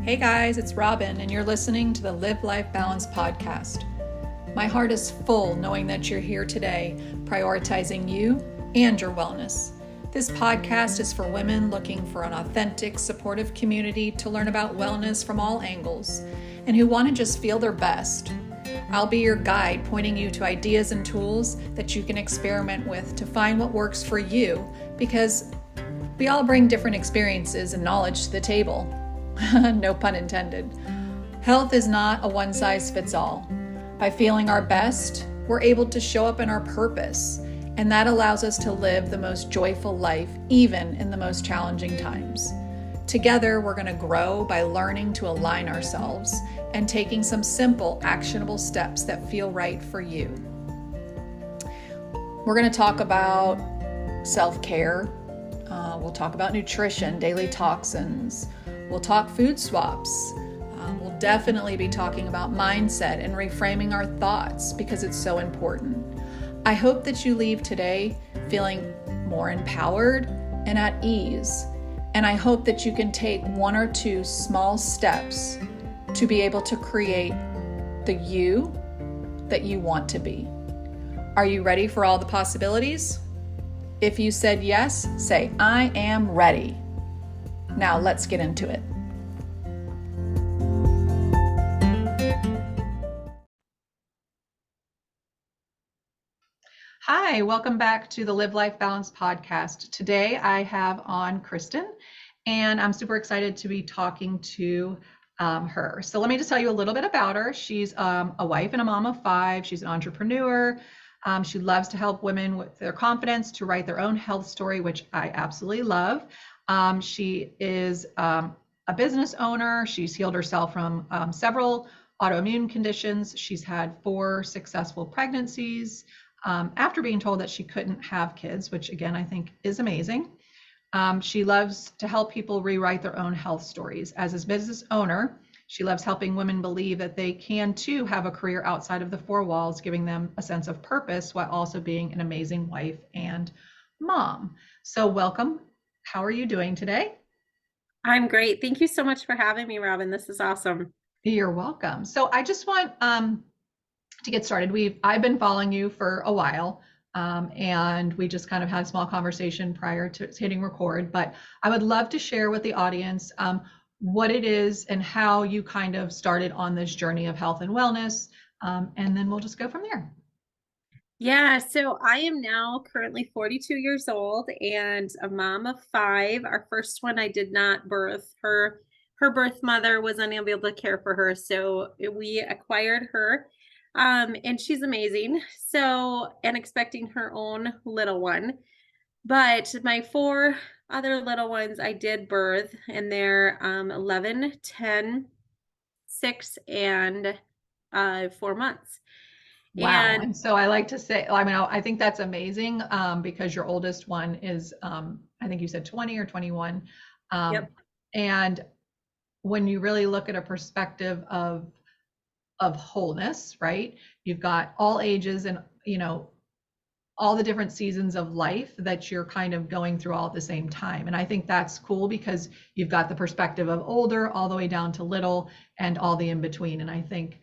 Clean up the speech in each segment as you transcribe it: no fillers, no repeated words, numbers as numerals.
Hey guys, it's Robin, and you're listening to the Live Life Balance podcast. My heart is full knowing that you're here today, prioritizing you and your wellness. This podcast is for women looking for an authentic, supportive community to learn about wellness from all angles and who want to just feel their best. I'll be your guide, pointing you to ideas and tools that you can experiment with to find what works for you, because we all bring different experiences and knowledge to the table. No pun intended. Health is not a one-size-fits-all. By feeling our best, we're able to show up in our purpose, and that allows us to live the most joyful life, even in the most challenging times. Together, we're going to grow by learning to align ourselves and taking some simple, actionable steps that feel right for you. We're going to talk about self-care. We'll talk about nutrition, daily toxins. We'll talk food swaps. We'll definitely be talking about mindset and reframing our thoughts because it's so important. I hope that you leave today feeling more empowered and at ease. And I hope that you can take one or two small steps to be able to create the you that you want to be. Are you ready for all the possibilities? If you said yes, say, I am ready. Now let's get into it. Hi, welcome back to the Live Life Balance podcast. Today I have on Christen, and I'm super excited to be talking to her. So let me just tell you a little bit about her. She's a wife and a mom of 5. She's an entrepreneur. She loves to help women with their confidence to write their own health story, which I absolutely love. She is a business owner. She's healed herself from several autoimmune conditions. She's had 4 successful pregnancies after being told that she couldn't have kids, which again, I think is amazing. She loves to help people rewrite their own health stories. As a business owner, she loves helping women believe that they can too have a career outside of the 4 walls, giving them a sense of purpose while also being an amazing wife and mom. So welcome. How are you doing today? I'm great. Thank you so much for having me, Robin. This is awesome. You're welcome. So I just want to get started. I've been following you for a while, and we just kind of had a small conversation prior to hitting record, but I would love to share with the audience what it is and how you kind of started on this journey of health and wellness, and then we'll just go from there. Yeah, so I am now currently 42 years old and a mom of 5. Our first one I did not birth. Her birth mother was unable to care for her, so we acquired her. And she's amazing. So, and expecting her own little one. But my 4 other little ones I did birth, and they're 11, 10, 6, and 4 months. Wow. And And so I like to say, I mean, I think that's amazing because your oldest one is, I think you said 20 or 21. yep. And when you really look at a perspective of wholeness, right? You've got all ages and, all the different seasons of life that you're kind of going through all at the same time. And I think that's cool because you've got the perspective of older all the way down to little and all the in between. And I think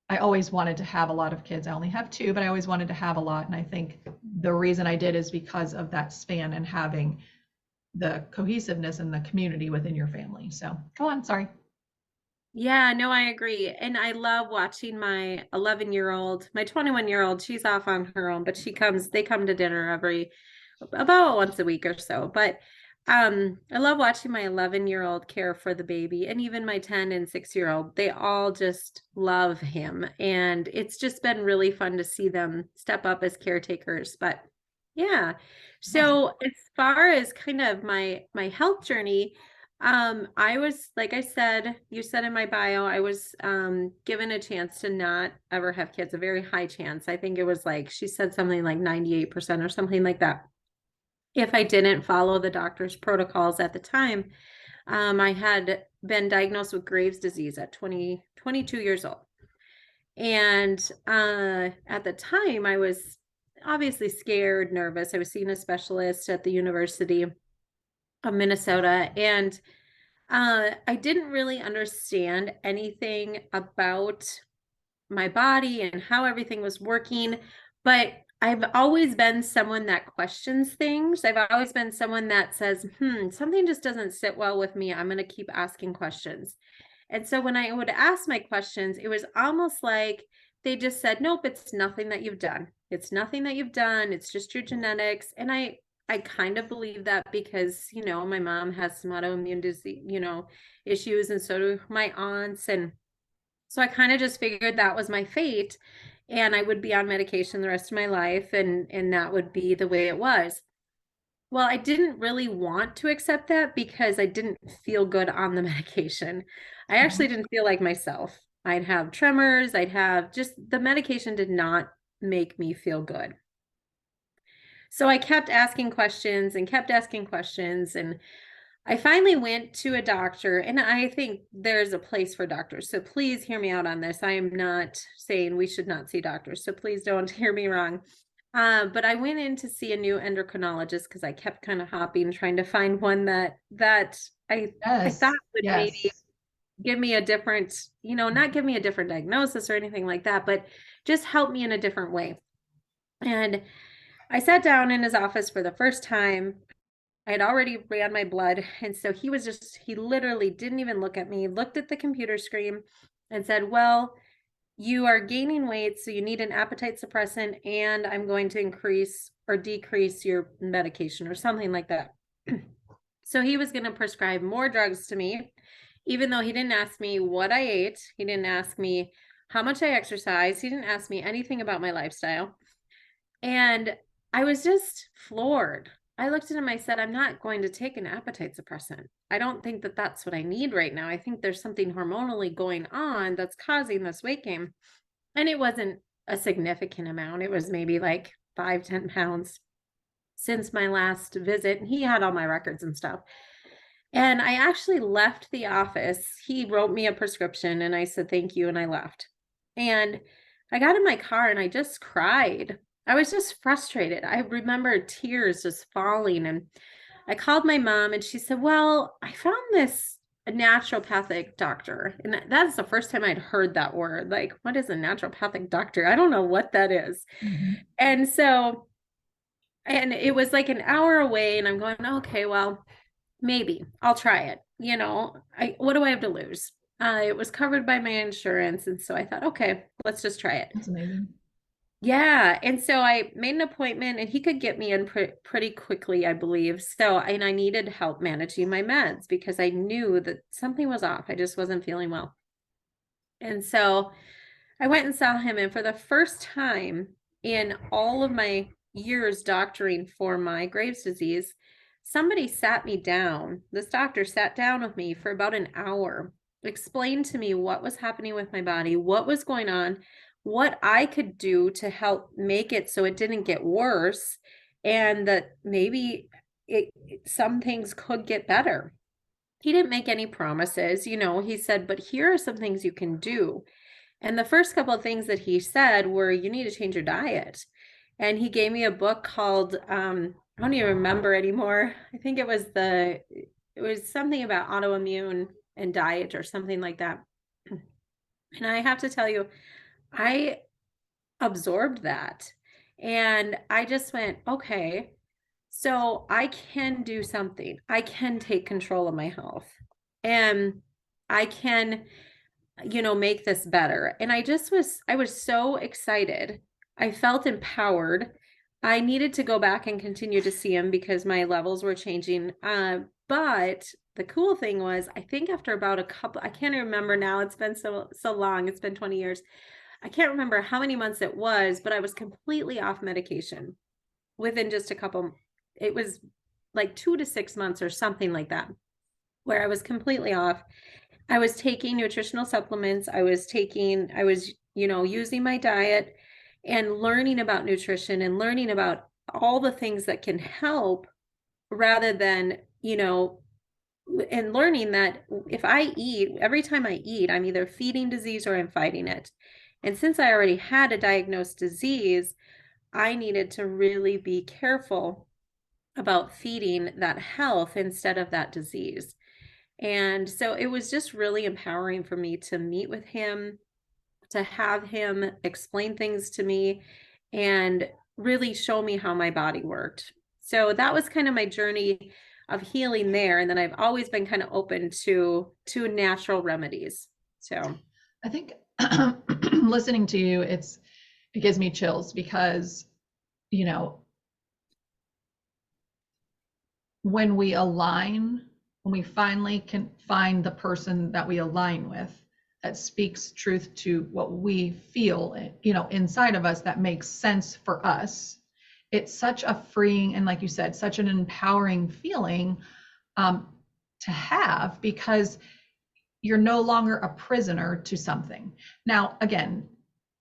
I always wanted to have a lot of kids. I only have 2, but I always wanted to have a lot. And I think the reason I did is because of that span and having the cohesiveness and the community within your family. So go on, sorry. Yeah, no, I agree. And I love watching my 11-year-old, my 21-year-old, she's off on her own, but they come to dinner about once a week or so. But I love watching my 11-year-old care for the baby, and even my 10 and 6-year-old. They all just love him. And it's just been really fun to see them step up as caretakers. But yeah. So as far as kind of my health journey, I was, like I said, you said in my bio, I was given a chance to not ever have kids, a very high chance. I think it was like, she said something like 98% or something like that. If I didn't follow the doctor's protocols at the time, I had been diagnosed with Graves' disease at 22 years old. And at the time, I was obviously scared, nervous. I was seeing a specialist at the University of Minnesota, and I didn't really understand anything about my body and how everything was working, but I've always been someone that questions things. I've always been someone that says, something just doesn't sit well with me. I'm going to keep asking questions. And so when I would ask my questions, it was almost like they just said, nope, it's nothing that you've done. It's nothing that you've done. It's just your genetics. And I kind of believe that because, my mom has some autoimmune disease, issues, and so do my aunts. And so I kind of just figured that was my fate, and I would be on medication the rest of my life, and that would be the way it was. Well, I didn't really want to accept that because I didn't feel good on the medication. I actually didn't feel like myself. I'd have tremors, I'd have just the medication did not make me feel good. So I kept asking questions and kept asking questions, and I finally went to a doctor, and I think there's a place for doctors. So please hear me out on this. I am not saying we should not see doctors. So please don't hear me wrong. But I went in to see a new endocrinologist because I kept kind of hopping, trying to find one that I thought would maybe give me a different, not give me a different diagnosis or anything like that, but just help me in a different way. And I sat down in his office for the first time. I had already ran my blood. And so he literally didn't even look at me, looked at the computer screen and said, well, you are gaining weight, so you need an appetite suppressant, and I'm going to increase or decrease your medication or something like that. So he was going to prescribe more drugs to me, even though he didn't ask me what I ate. He didn't ask me how much I exercise. He didn't ask me anything about my lifestyle. And I was just floored. I looked at him, I said, I'm not going to take an appetite suppressant. I don't think that that's what I need right now. I think there's something hormonally going on that's causing this weight gain. And it wasn't a significant amount. It was maybe like 5-10 pounds since my last visit. And he had all my records and stuff. And I actually left the office. He wrote me a prescription and I said, thank you. And I left. And I got in my car and I just cried. I was just frustrated. I remember tears just falling. And I called my mom and she said, well, I found this a naturopathic doctor. And that's the first time I'd heard that word. Like, what is a naturopathic doctor? I don't know what that is. Mm-hmm. And so, and it was like an hour away and I'm going, okay, well, maybe I'll try it. What do I have to lose? It was covered by my insurance. And so I thought, okay, let's just try it. That's amazing. Yeah. And so I made an appointment and he could get me in pretty quickly, I believe. So, and I needed help managing my meds because I knew that something was off. I just wasn't feeling well. And so I went and saw him. And for the first time in all of my years doctoring for my Graves' disease, somebody sat me down. This doctor sat down with me for about an hour, explained to me what was happening with my body, what was going on, what I could do to help make it so it didn't get worse, and that maybe some things could get better. He didn't make any promises, he said, but here are some things you can do. And the first couple of things that he said were, you need to change your diet. And he gave me a book called, I don't even remember anymore. I think it was something about autoimmune and diet or something like that. And I have to tell you, I absorbed that. And I just went, okay, so I can do something. I can take control of my health. And I can, make this better. And I was so excited. I felt empowered. I needed to go back and continue to see him because my levels were changing. But the cool thing was, I think after about I can't remember now. It's been so long. It's been 20 years. I can't remember how many months it was, but I was completely off medication within just it was like 2 to 6 months or something like that, where I was completely off. I was taking nutritional supplements. I was, using my diet and learning about nutrition and learning about all the things that can help rather than, and learning that if I eat, every time I eat, I'm either feeding disease or I'm fighting it. And since I already had a diagnosed disease, I needed to really be careful about feeding that health instead of that disease. And so it was just really empowering for me to meet with him, to have him explain things to me and really show me how my body worked. So that was kind of my journey of healing there. And then I've always been kind of open to natural remedies. So I think listening to you, it gives me chills because, you know, when we align, when we finally can find the person that we align with, that speaks truth to what we feel, you know, inside of us, that makes sense for us. It's such a freeing and, like you said, such an empowering feeling to have, because you're no longer a prisoner to something. Now, again,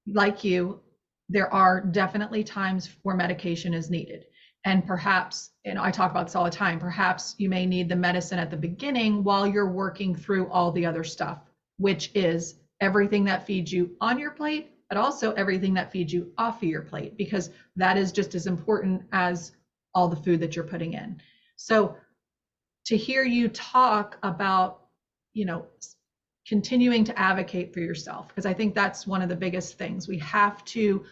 like you, there are definitely times where medication is needed. And perhaps, you know, I talk about this all the time, perhaps you may need the medicine at the beginning while you're working through all the other stuff, which is everything that feeds you on your plate, but also everything that feeds you off of your plate, because that is just as important as all the food that you're putting in. So to hear you talk about, you know, continuing to advocate for yourself, because I think that's one of the biggest things. We have to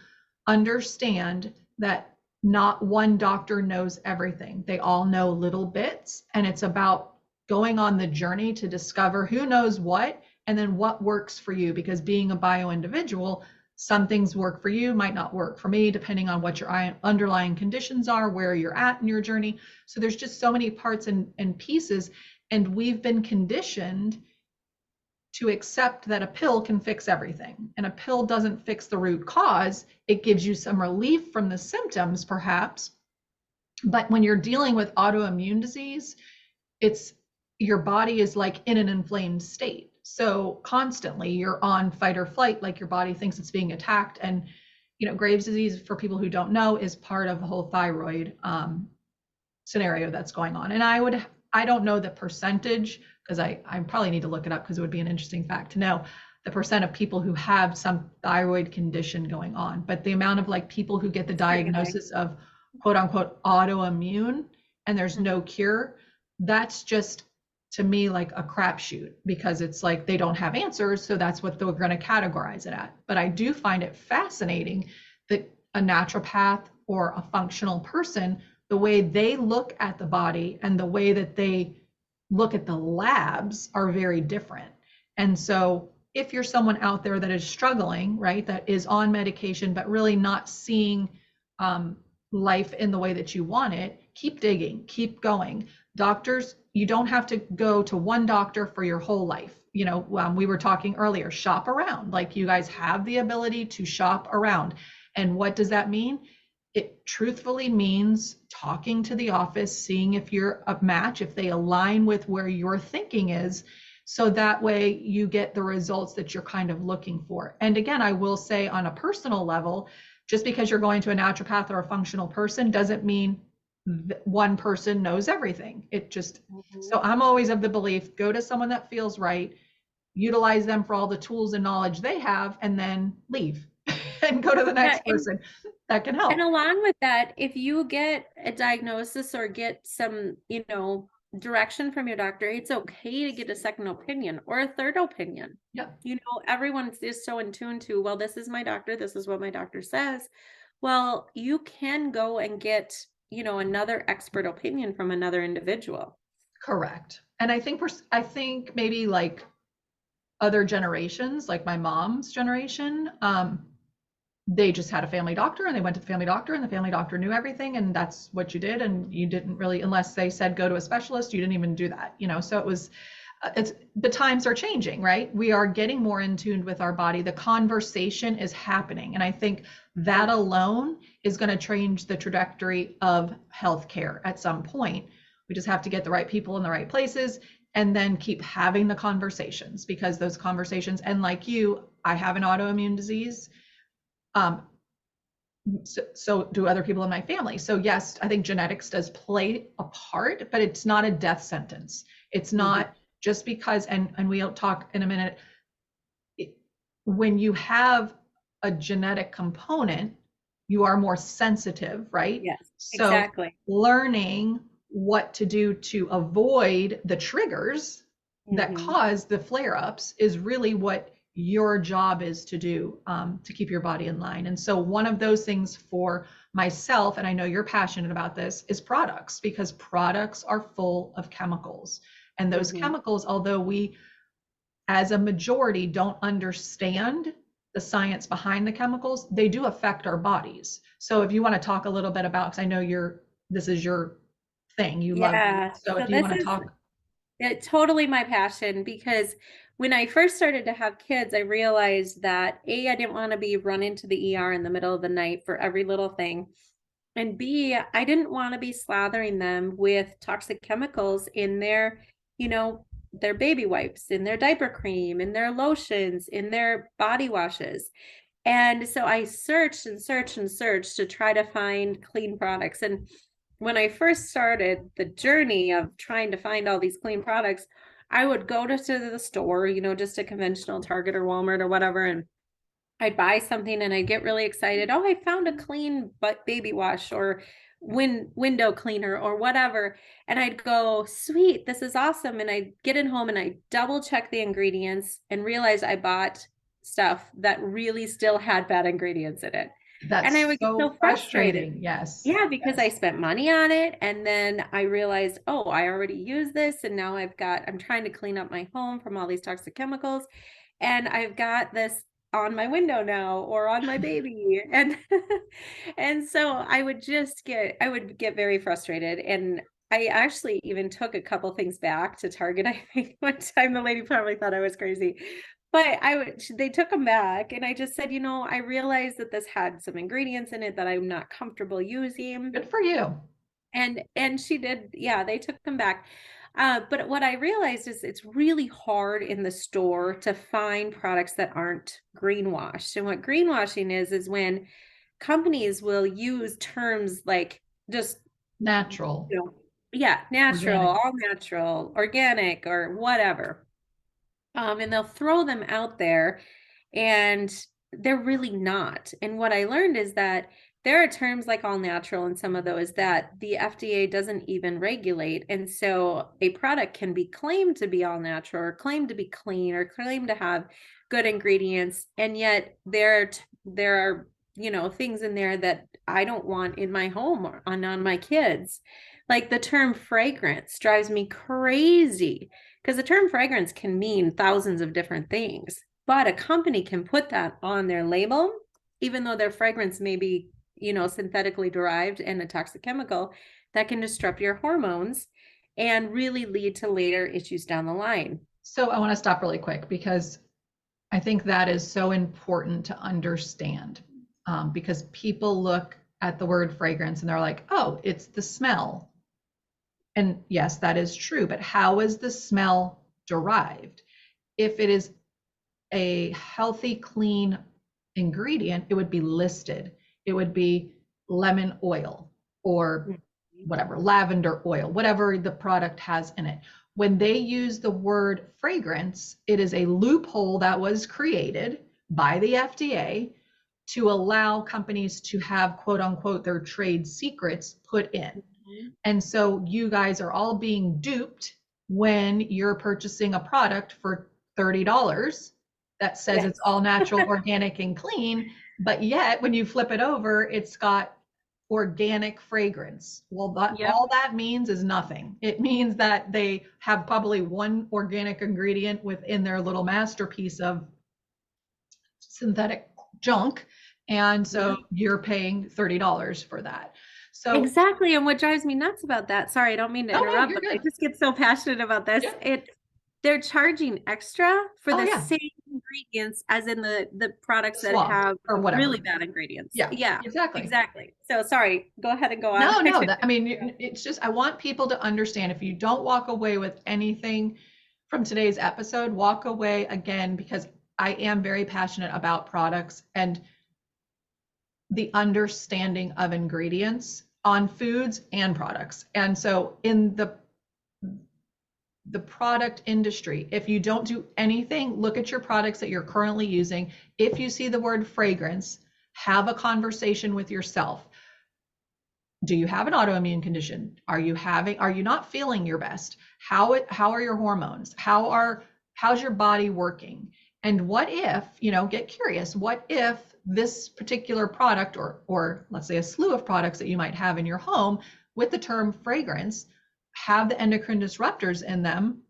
understand that not one doctor knows everything. They all know little bits, and it's about going on the journey to discover who knows what and then what works for you, because being a bio individual, some things work for you, might not work for me, depending on what your underlying conditions are, where you're at in your journey. So there's just so many parts and pieces, and we've been conditioned to accept that a pill can fix everything. And a pill doesn't fix the root cause. It gives you some relief from the symptoms, perhaps. But when you're dealing with autoimmune disease, it's your body is like in an inflamed state. So constantly you're on fight or flight, like your body thinks it's being attacked. And, you know, Graves' disease, for people who don't know, is part of the whole thyroid scenario that's going on. And I don't know the percentage, because I probably need to look it up, because it would be an interesting fact to know the percent of people who have some thyroid condition going on. But the amount of like people who get the diagnosis of quote unquote autoimmune and there's no cure, that's just, to me, like a crapshoot, because it's like they don't have answers. So that's what they're going to categorize it at. But I do find it fascinating that a naturopath or a functional person, the way they look at the body and the way that they look at the labs are very different. And so if you're someone out there that is struggling, right, that is on medication, but really not seeing life in the way that you want it, keep digging, keep going. Doctors, you don't have to go to one doctor for your whole life. You know, we were talking earlier, shop around. Like, you guys have the ability to shop around. And what does that mean? It truthfully means talking to the office, seeing if you're a match, if they align with where your thinking is, so that way you get the results that you're kind of looking for. And again, I will say, on a personal level, just because you're going to a naturopath or a functional person doesn't mean one person knows everything. It just, so I'm always of the belief, go to someone that feels right, utilize them for all the tools and knowledge they have, and then leave and go to the next person that can help. And along with that, if you get a diagnosis or get some, you know, direction from your doctor, it's okay to get a second opinion or a third opinion. Yeah. You know, everyone is so in tune to, well, this is my doctor, this is what my doctor says. Well, you can go and get, you know, another expert opinion from another individual. Correct. And I think maybe like other generations, like my mom's generation, they just had a family doctor and they went to the family doctor and the family doctor knew everything, and that's what you did. And you didn't really, unless they said go to a specialist, you didn't even do that, you know. So it was, the times are changing, right? We are getting more in tune with our body. The conversation is happening. And I think that alone is going to change the trajectory of healthcare at some point. We just have to get the right people in the right places and then keep having the conversations, because those conversations, and like you, I have an autoimmune disease. So do other people in my family. So yes, I think genetics does play a part, but it's not a death sentence. It's not just because, and we'll talk in a minute, when you have a genetic component, you are more sensitive, right? Yes, so exactly. Learning what to do to avoid the triggers that cause the flare-ups is really what your job is to do, to keep your body in line. And so one of those things for myself, and I know you're passionate about this, is products, because products are full of chemicals. And those chemicals, although we as a majority don't understand the science behind the chemicals, they do affect our bodies. So if you want to talk a little bit about, because I know this is your thing, you love it. So if you want to talk. It's totally my passion, because when I first started to have kids, I realized that A, I didn't want to be run into the ER in the middle of the night for every little thing. And B, I didn't want to be slathering them with toxic chemicals in their, their baby wipes, in their diaper cream, in their lotions, in their body washes. And so I searched and searched and searched to try to find clean products. And when I first started the journey of trying to find all these clean products, I would go to the store, just a conventional Target or Walmart or whatever, and I'd buy something and I'd get really excited. Oh, I found a clean baby wash or window cleaner or whatever. And I'd go, sweet, this is awesome. And I'd get it home and I double check the ingredients and realize I bought stuff that really still had bad ingredients in it. And I would get so frustrated. Yes. Yeah, because I spent money on it. And then I realized, oh, I already used this. And now I'm trying to clean up my home from all these toxic chemicals. And I've got this on my window now or on my baby. And so I would get very frustrated. And I actually even took a couple things back to Target. I think one time the lady probably thought I was crazy, but they took them back, and I just said, I realized that this had some ingredients in it that I'm not comfortable using. Good for you. And she did. Yeah, they took them back. But what I realized is it's really hard in the store to find products that aren't greenwashed. And what greenwashing is when companies will use terms like just natural. Natural, organic. All natural, organic, or whatever. And they'll throw them out there, and they're really not. And what I learned is that there are terms like all natural and some of those that the FDA doesn't even regulate. And so a product can be claimed to be all natural or claimed to be clean or claimed to have good ingredients. And yet there are, things in there that I don't want in my home or on my kids. Like the term fragrance drives me crazy, because the term fragrance can mean thousands of different things, but a company can put that on their label, even though their fragrance may be, synthetically derived and a toxic chemical that can disrupt your hormones and really lead to later issues down the line. So I want to stop really quick, because I think that is so important to understand, because people look at the word fragrance and they're like, oh, it's the smell. And yes, that is true, but how is the smell derived? If it is a healthy, clean ingredient, it would be listed. It would be lemon oil or whatever, lavender oil, whatever the product has in it. When they use the word fragrance, it is a loophole that was created by the FDA to allow companies to have, quote unquote, their trade secrets put in. And so you guys are all being duped when you're purchasing a product for $30 that says it's all natural, organic, and clean, but yet when you flip it over, it's got organic fragrance. Well, all that means is nothing. It means that they have probably one organic ingredient within their little masterpiece of synthetic junk. And so you're paying $30 for that. So exactly. And what drives me nuts about that, sorry, I don't mean to interrupt, but I just get so passionate about this. They're charging extra for the same ingredients as in the products that have really bad ingredients. Yeah, exactly. So sorry, go ahead and go on. No, it's just, I want people to understand, if you don't walk away with anything from today's episode, walk away again, because I am very passionate about products and the understanding of ingredients on foods and products. And so in the product industry, if you don't do anything, look at your products that you're currently using. If you see the word fragrance, have a conversation with yourself. Do you have an autoimmune condition? Are you not feeling your best? How are your hormones? How's your body working? And what if, get curious, what if this particular product, or let's say a slew of products that you might have in your home with the term fragrance, have the endocrine disruptors in them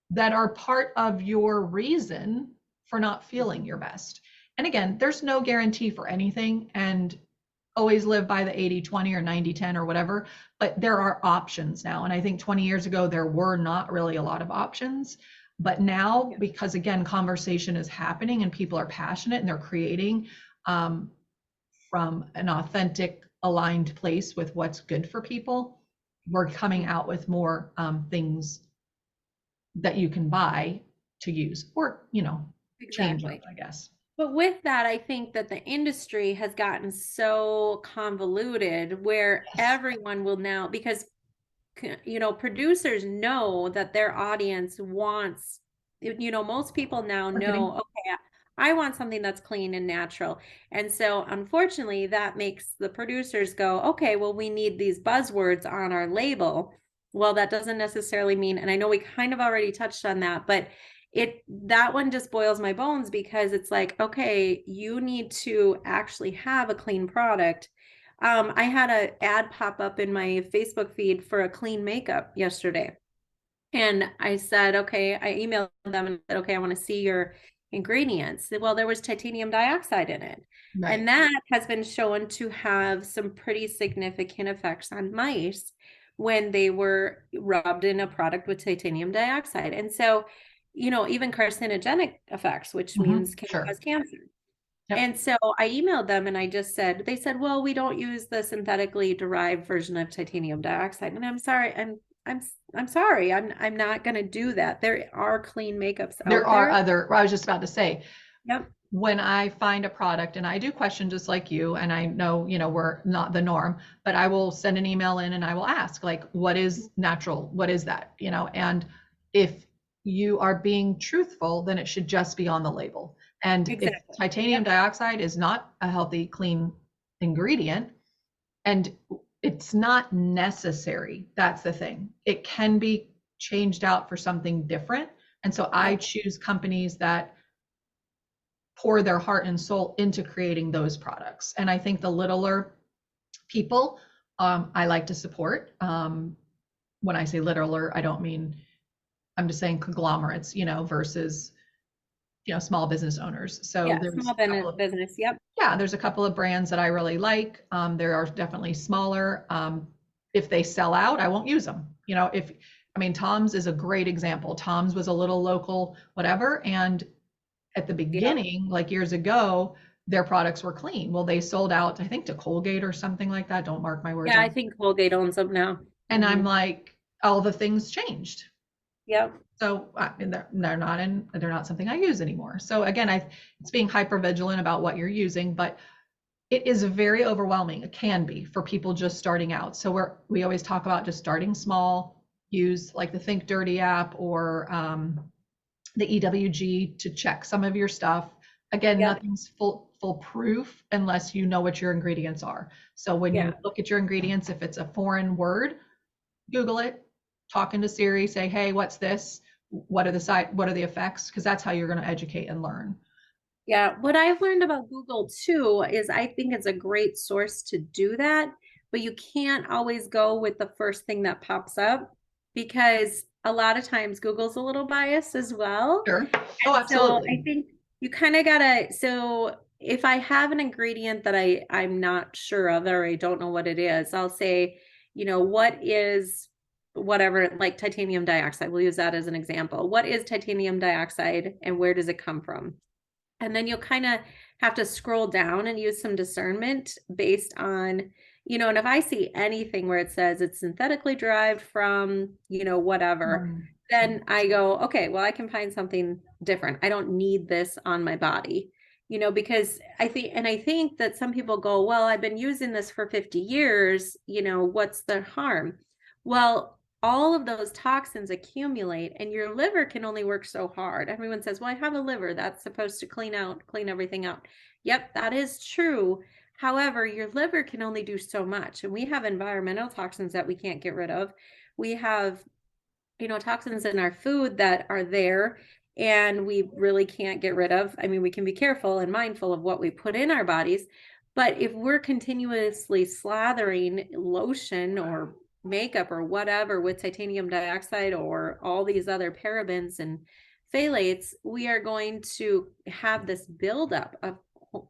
that are part of your reason for not feeling your best? And again, there's no guarantee for anything, and always live by the 80-20 or 90-10 or whatever, but there are options now. And I think 20 years ago, there were not really a lot of options. But now, because again, conversation is happening and people are passionate and they're creating from an authentic, aligned place with what's good for people, we're coming out with more things that you can buy to use, or, change up, I guess. But with that, I think that the industry has gotten so convoluted where everyone will now, because producers know that their audience wants, most people now know, okay, I want something that's clean and natural. And so unfortunately, that makes the producers go, okay, well, we need these buzzwords on our label. Well, that doesn't necessarily mean, and I know we kind of already touched on that, but that one just boils my bones, because it's like, okay, you need to actually have a clean product. I had an ad pop up in my Facebook feed for a clean makeup yesterday. And I said, okay, I emailed them and said, okay, I want to see your ingredients. Well, there was titanium dioxide in it. Right. And that has been shown to have some pretty significant effects on mice when they were rubbed in a product with titanium dioxide. And so, even carcinogenic effects, which means can cause cancer. Yep. And so I emailed them and I just said, they said, well, we don't use the synthetically derived version of titanium dioxide. And I'm sorry, I'm sorry, I'm not going to do that. There are clean makeups out there. There are other, I was just about to say, yep. When I find a product, and I do question just like you, and I know, we're not the norm, but I will send an email in and I will ask, like, what is natural? What is that? And if you are being truthful, then it should just be on the label. And exactly. If titanium dioxide is not a healthy, clean ingredient, and it's not necessary, that's the thing. It can be changed out for something different. And so I choose companies that pour their heart and soul into creating those products. And I think the littler people, I like to support. When I say littler, I don't mean, I'm just saying conglomerates, versus, small business owners. So there's small business. Yep. Yeah, there's a couple of brands that I really like. There are definitely smaller. If they sell out, I won't use them. Tom's is a great example. Tom's was a little local, whatever. And at the beginning, like years ago, their products were clean. Well, they sold out, I think, to Colgate or something like that. Don't mark my words. Yeah, I think Colgate owns them now. And I'm like, all the things changed. Yep. So they're not something I use anymore. So again, it's being hyper vigilant about what you're using, but it is very overwhelming. It can be for people just starting out. So we always talk about just starting small. Use like the Think Dirty app or the EWG to check some of your stuff. Again, nothing's foolproof unless you know what your ingredients are. So when you look at your ingredients, if it's a foreign word, Google it, talk into Siri, say, hey, what's this? What are the effects? Because that's how you're going to educate and learn. Yeah, what I've learned about Google too is I think it's a great source to do that, but you can't always go with the first thing that pops up, because a lot of times Google's a little biased as well. Sure. Oh, absolutely. So I think you kind of gotta, so if I have an ingredient that I'm not sure of, or I don't know what it is, I'll say, what is whatever, like titanium dioxide, we'll use that as an example. What is titanium dioxide and where does it come from? And then you'll kind of have to scroll down and use some discernment based on, and if I see anything where it says it's synthetically derived from, whatever, then I go, okay, well, I can find something different. I don't need this on my body, because I think that some people go, well, I've been using this for 50 years, what's the harm? Well, all of those toxins accumulate and your liver can only work so hard. Everyone says, well, I have a liver that's supposed to clean everything out. Yep, that is true. However, your liver can only do so much. And we have environmental toxins that we can't get rid of. We have, toxins in our food that are there and we really can't get rid of. I mean, we can be careful and mindful of what we put in our bodies, but if we're continuously slathering lotion or makeup or whatever with titanium dioxide or all these other parabens and phthalates, we are going to have this buildup of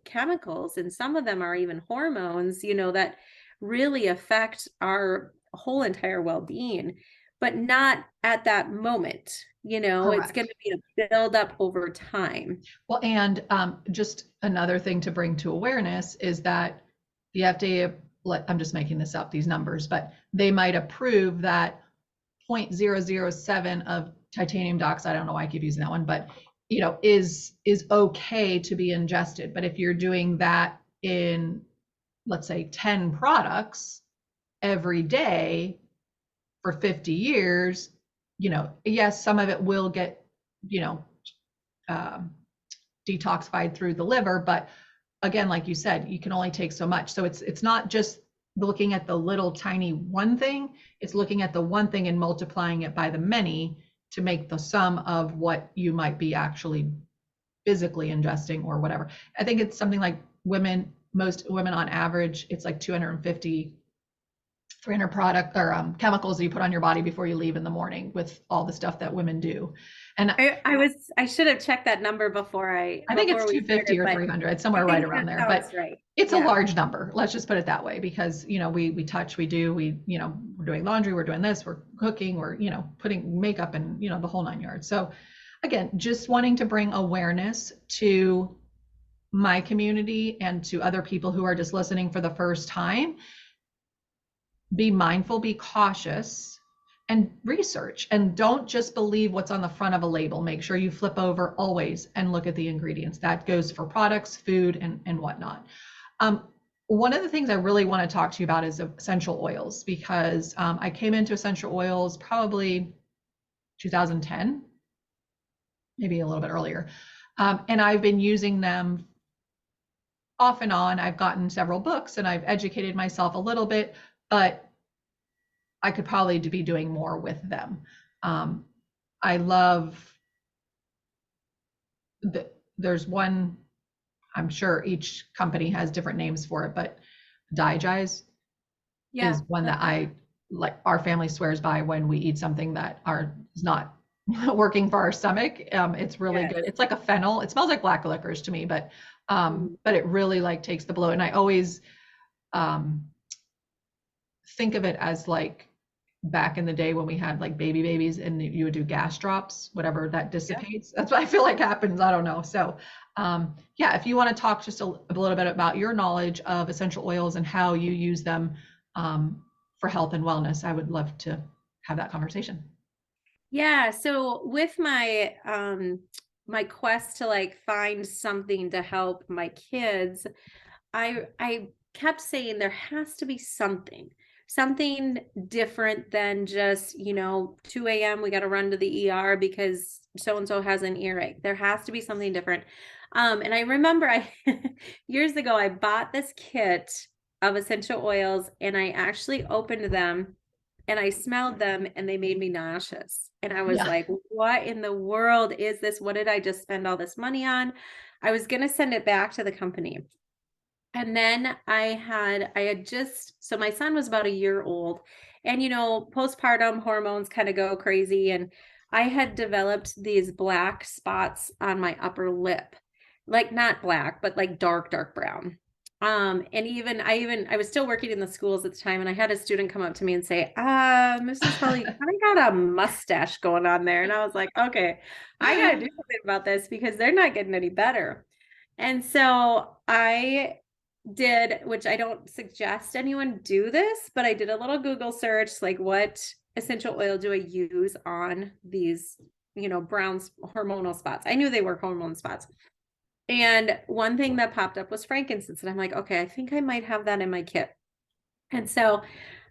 chemicals, and some of them are even hormones, that really affect our whole entire well-being, but not at that moment. It's going Correct. to be a build up over time. Well, and just another thing to bring to awareness is that the FDA, I'm just making this up, these numbers, but they might approve that 0.007 of titanium dioxide, I don't know why I keep using that one, but is okay to be ingested. But if you're doing that in, let's say, 10 products every day for 50 years, yes, some of it will get, um, detoxified through the liver, but again, like you said, you can only take so much. So it's not just looking at the little tiny one thing, it's looking at the one thing and multiplying it by the many to make the sum of what you might be actually physically ingesting or whatever. I think it's something like most women on average, it's like 250 300 product or chemicals that you put on your body before you leave in the morning with all the stuff that women do. And I should have checked that number before I think it's 250 or 300. It's somewhere right around there, but right. It's a large number. Let's just put it that way, because, we touch, we do, we're doing laundry, we're doing this, we're cooking, we're, putting makeup and, the whole 9 yards. So again, just wanting to bring awareness to my community and to other people who are just listening for the first time. Be mindful, be cautious, and research, and don't just believe what's on the front of a label. Make sure you flip over always and look at the ingredients. That goes for products, food, and whatnot. One of the things I really want to talk to you about is essential oils, because I came into essential oils probably 2010, maybe a little bit earlier, and I've been using them off and on. I've gotten several books and I've educated myself a little bit, but I could probably be doing more with them. I love there's one, I'm sure each company has different names for it, but Digize is one that I like. Our family swears by when we eat something that is not working for our stomach. It's really good. It's like a fennel. It smells like black licorice to me, but it really like takes the bloat. And I always think of it as like back in the day when we had like babies and you would do gas drops, whatever that dissipates. That's what I feel like happens. I don't know. So if you want to talk just a little bit about your knowledge of essential oils and how you use them for health and wellness, I would love to have that conversation. Yeah. So with my my quest to like find something to help my kids, I kept saying there has to be something different than just, 2 a.m. we got to run to the ER because so-and-so has an earache. There has to be something different. And I remember years ago, I bought this kit of essential oils and I actually opened them and I smelled them and they made me nauseous. And I was like, what in the world is this? What did I just spend all this money on? I was going to send it back to the company. And then so my son was about a year old and, postpartum hormones kind of go crazy. And I had developed these black spots on my upper lip, like not black, but like dark brown. And I was still working in the schools at the time. And I had a student come up to me and say, Mrs. Holly, you kind of got a mustache going on there. And I was like, okay, I got to do something about this because they're not getting any better. And so I did, which I don't suggest anyone do this, but I did a little Google search, like what essential oil do I use on these, brown hormonal spots? I knew they were hormone spots. And one thing that popped up was frankincense. And I'm like, okay, I think I might have that in my kit. And so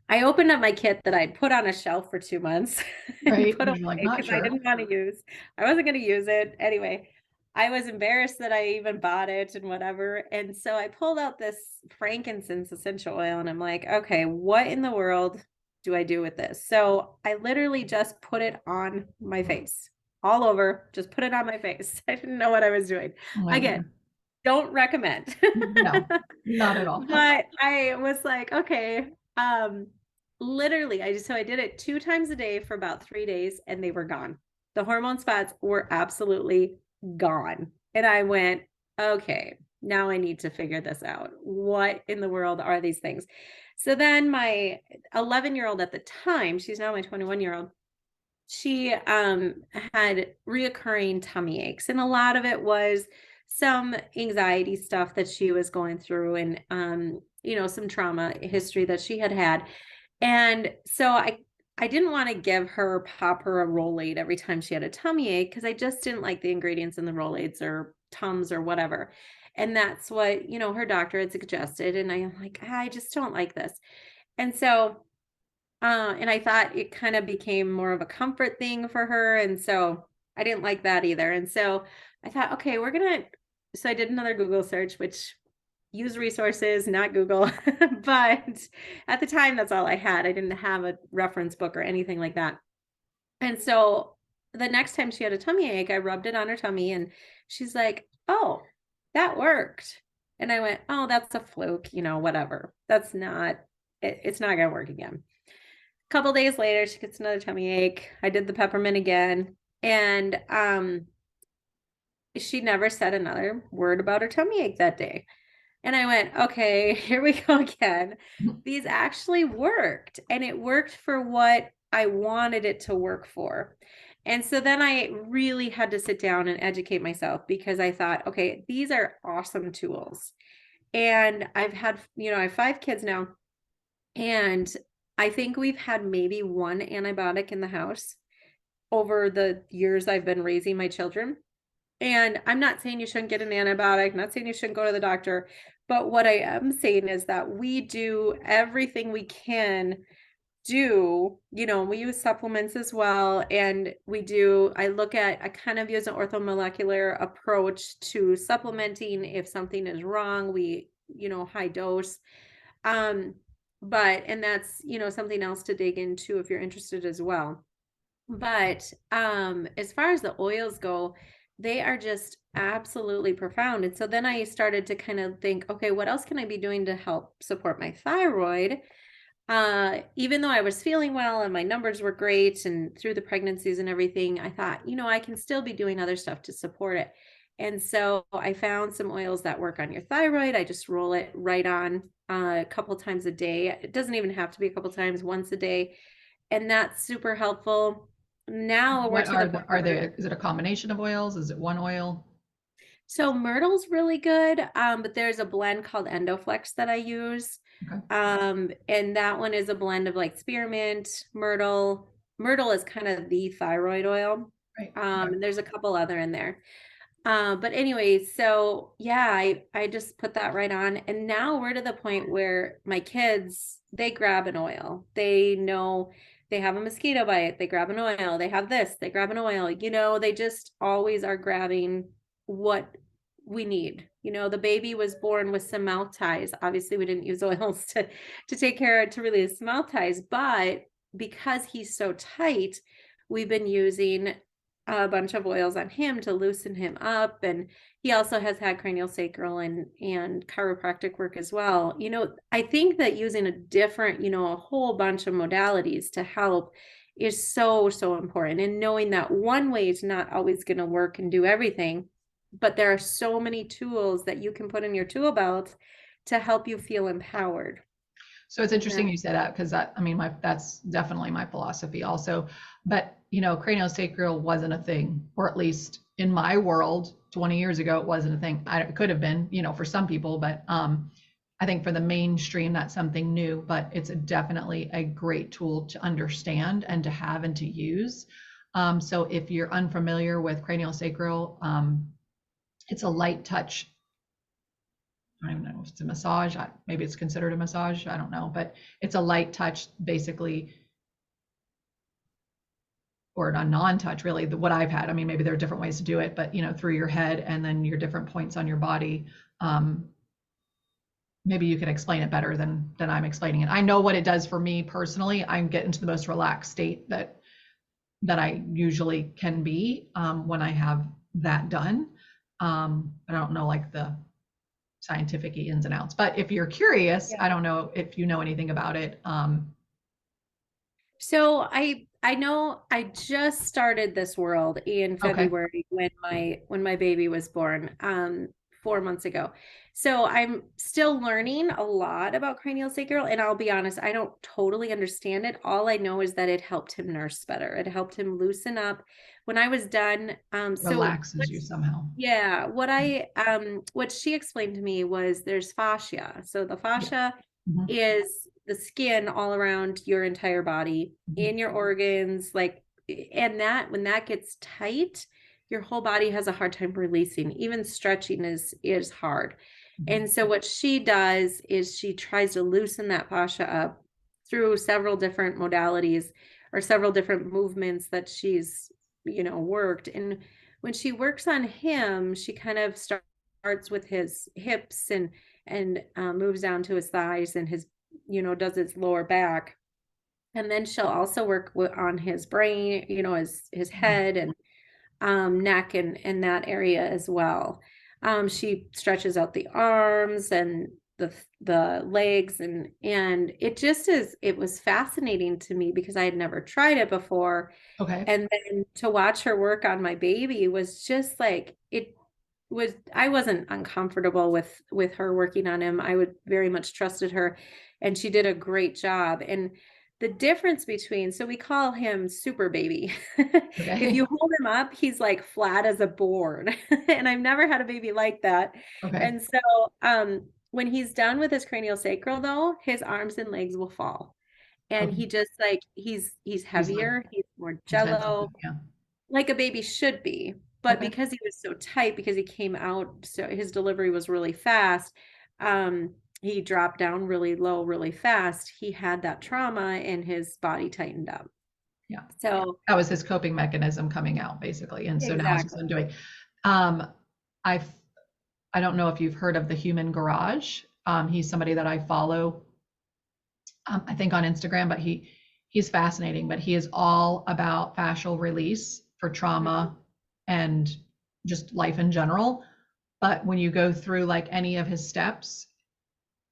I opened up my kit that I'd put on a shelf for 2 months. Right. Put away Like, not because sure. I didn't want to use. I wasn't going to use it anyway. I was embarrassed that I even bought it and whatever. And so I pulled out this frankincense essential oil and I'm like, okay, what in the world do I do with this? So I literally just put it on my face, all over, just put it on my face. I didn't know what I was doing. Oh my Again, Lord. don't recommend. No, not at all. But I was like, okay, literally, I did it 2 times a day for about 3 days and they were gone. The hormone spots were absolutely gone. And I went, okay, now I need to figure this out. What in the world are these things? So then my 11-year-old at the time, she's now my 21-year-old, she had reoccurring tummy aches, and a lot of it was some anxiety stuff that she was going through, and some trauma history that she had had. And so I didn't want to pop her a Rolade every time she had a tummy ache, because I just didn't like the ingredients in the Rolades or Tums or whatever. And that's what, her doctor had suggested. And I'm like, I just don't like this. And so and I thought it kind of became more of a comfort thing for her. And so I didn't like that either. And so I thought, okay, so I did another Google search, which use resources, not Google. But at the time, that's all I had. I didn't have a reference book or anything like that. And so the next time she had a tummy ache, I rubbed it on her tummy and she's like, oh, that worked. And I went, oh, that's a fluke, whatever. It's not going to work again. Couple days later, she gets another tummy ache. I did the peppermint again. And she never said another word about her tummy ache that day. And I went, okay, here we go again. These actually worked. And it worked for what I wanted it to work for. And so then I really had to sit down and educate myself, because I thought, okay, these are awesome tools. And I have 5 kids now. And I think we've had maybe one antibiotic in the house over the years I've been raising my children. And I'm not saying you shouldn't get an antibiotic, I'm not saying you shouldn't go to the doctor, but what I am saying is that we do everything we can do, we use supplements as well. And I kind of use an orthomolecular approach to supplementing. If something is wrong, we, high dose. And that's, something else to dig into if you're interested as well. But as far as the oils go, they are just absolutely profound. And so then I started to kind of think, okay, what else can I be doing to help support my thyroid? Even though I was feeling well and my numbers were great and through the pregnancies and everything, I thought, I can still be doing other stuff to support it. And so I found some oils that work on your thyroid. I just roll it right on a couple times a day. It doesn't even have to be a couple times, once a day. And that's super helpful. Now we're What is it a combination of oils? Is it one oil? So myrtle's really good, but there's a blend called Endoflex that I use. Okay. And that one is a blend of like spearmint, myrtle. Myrtle is kind of the thyroid oil. Right. And there's a couple other in there. But anyway, so yeah, I just put that right on. And now we're to the point where my kids, they grab an oil. They know they have a mosquito bite, they grab an oil. They have this, they grab an oil. They just always are grabbing what we need. The baby was born with some mouth ties. Obviously, we didn't use oils to take care to release mouth ties, but because he's so tight, we've been using a bunch of oils on him to loosen him up. And he also has had craniosacral and chiropractic work as well. I think that using a whole bunch of modalities to help is so, so important. And knowing that one way is not always going to work and do everything, but there are so many tools that you can put in your tool belt to help you feel empowered. So it's interesting you say that, because that's definitely my philosophy also. But, craniosacral wasn't a thing, or at least in my world 20 years ago, it wasn't a thing. It could have been, for some people, but I think for the mainstream, that's something new, but it's definitely a great tool to understand and to have and to use. So if you're unfamiliar with craniosacral, it's a light touch. I don't even know if it's a massage. Maybe it's considered a massage. I don't know, but it's a light touch, basically or a non-touch really, what I've had. I mean, maybe there are different ways to do it, but through your head and then your different points on your body. Maybe you can explain it better than I'm explaining it. I know what it does for me personally. I get into the most relaxed state that I usually can be when I have that done. I don't know like the scientific ins and outs, but if you're curious, Yeah. I don't know if you know anything about it. So I know I just started this world in Okay. February when my baby was born, 4 months ago. So I'm still learning a lot about craniosacral, and I'll be honest, I don't totally understand it. All I know is that it helped him nurse better. It helped him loosen up. When I was done, Relaxes you somehow. yeah, what she explained to me was there's fascia. So the Yeah. fascia Mm-hmm. is the skin all around your entire body, in your organs, like, and that when that gets tight, your whole body has a hard time releasing. Even stretching is hard. And so what she does is she tries to loosen that fascia up through several different modalities or several different movements that she's, worked. And when she works on him, she kind of starts with his hips and moves down to his thighs and his, does his lower back. And then she'll also work on his brain, his head and neck and that area as well. She stretches out the arms and the legs and it was fascinating to me because I had never tried it before. Okay. And then to watch her work on my baby was just like I wasn't uncomfortable with her working on him. I would very much trusted her, and she did a great job. And the difference between, so we call him super baby. If Okay. you hold him up, he's like flat as a board. And I've never had a baby like that. Okay. And so when he's done with his craniosacral though, his arms and legs will fall. And Okay. he just like he's He's like heavier, he's more intensified. jello, Yeah. like a baby should be. But Okay. because he was so tight, because he came out, so his delivery was really fast, he dropped down really low really fast. He had that trauma and his body tightened up. Yeah. So That was his coping mechanism coming out basically. And so now she's exactly. undoing. Um, I've I don't know if you've heard of the Human Garage. He's somebody that I follow, I think on Instagram, but he's fascinating. But he is all about fascial release for trauma and just life in general. But when you go through like any of his steps,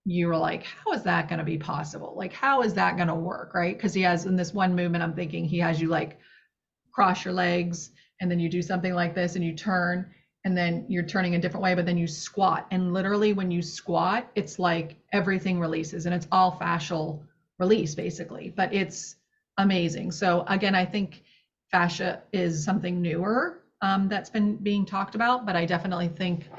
you were like, how is that going to be possible? Like, how is that going to work? Right? Because he has in this one movement, I'm thinking he has you like cross your legs and then you do something like this and you turn and then you're turning a different way, but then you squat. And literally when you squat, it's like everything releases and it's all fascial release basically, but it's amazing. So again, I think fascia is something newer that's been being talked about, but I definitely think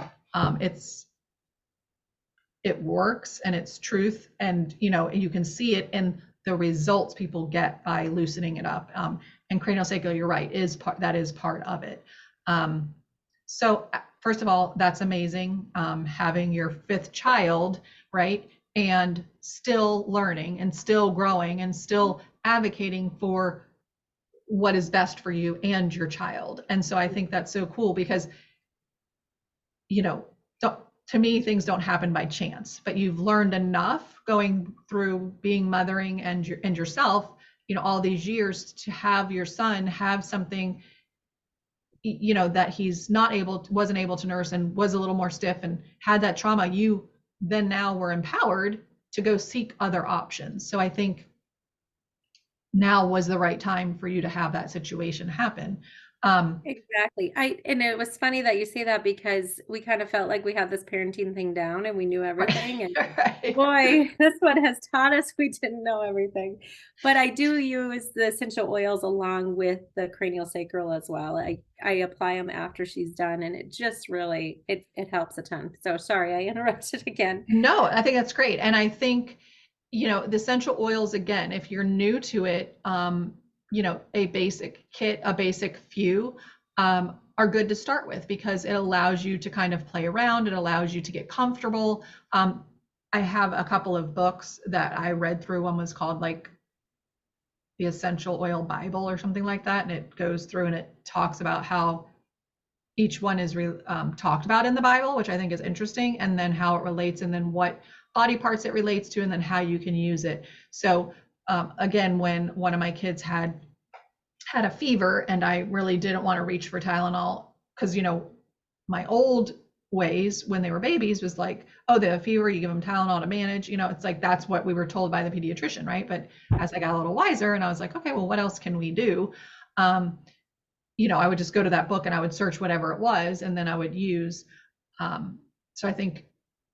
it works and it's truth. And, you can see it in the results people get by loosening it up. And craniosacral, you're right, that is part of it. So first of all, that's amazing, having your fifth child, right? And still learning and still growing and still advocating for what is best for you and your child. And so I think that's so cool because, to me, things don't happen by chance, but you've learned enough going through being mothering and yourself, all these years to have your son have something, that he's wasn't able to nurse and was a little more stiff and had that trauma. You then now were empowered to go seek other options. So I think now was the right time for you to have that situation happen. Exactly. And it was funny that you say that because we kind of felt like we had this parenting thing down and we knew everything. And Right. boy, this one has taught us we didn't know everything. But I do use the essential oils along with the cranial sacral as well. I apply them after she's done and it just really it helps a ton. So sorry, I interrupted again. No, I think that's great. And I think, the essential oils, again, if you're new to it, a basic kit, a basic few are good to start with because it allows you to kind of play around. It allows you to get comfortable. I have a couple of books that I read through. One was called like the Essential Oil Bible or something like that, and it goes through and it talks about how each one is talked about in the Bible, which I think is interesting, and then how it relates, and then what body parts it relates to, and then how you can use it. So again, when one of my kids had a fever and I really didn't want to reach for Tylenol, because my old ways when they were babies was like, oh, they have a fever, you give them Tylenol to manage. It's like that's what we were told by the pediatrician, right? But as I got a little wiser and I was like, okay, well, what else can we do? I would just go to that book and I would search whatever it was, and then I would use. So I think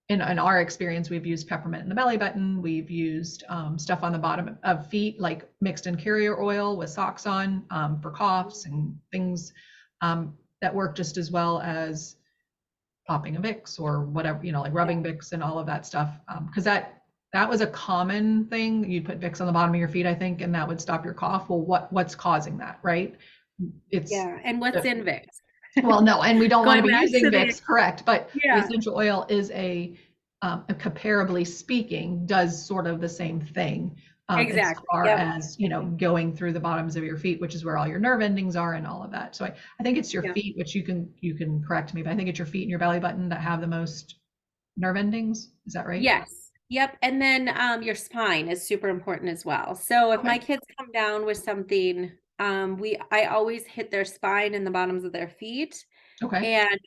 in our experience, we've used peppermint in the belly button. We've used stuff on the bottom of feet, like mixed in carrier oil with socks on for coughs and things that work just as well as popping a Vicks or whatever, like rubbing Vicks and all of that stuff. Because that was a common thing. You'd put Vicks on the bottom of your feet, I think, and that would stop your cough. Well, what's causing that, right? And what's in Vicks? Well, no, and we don't want to be using Vicks, correct? But the essential oil is comparably speaking, does sort of the same thing. As far as going through the bottoms of your feet, which is where all your nerve endings are and all of that. So I think it's your feet, which you can correct me, but I think it's your feet and your belly button that have the most nerve endings. Is that right? Yes. Yep. And then your spine is super important as well. So if my kids come down with something, I always hit their spine and the bottoms of their feet. Okay. And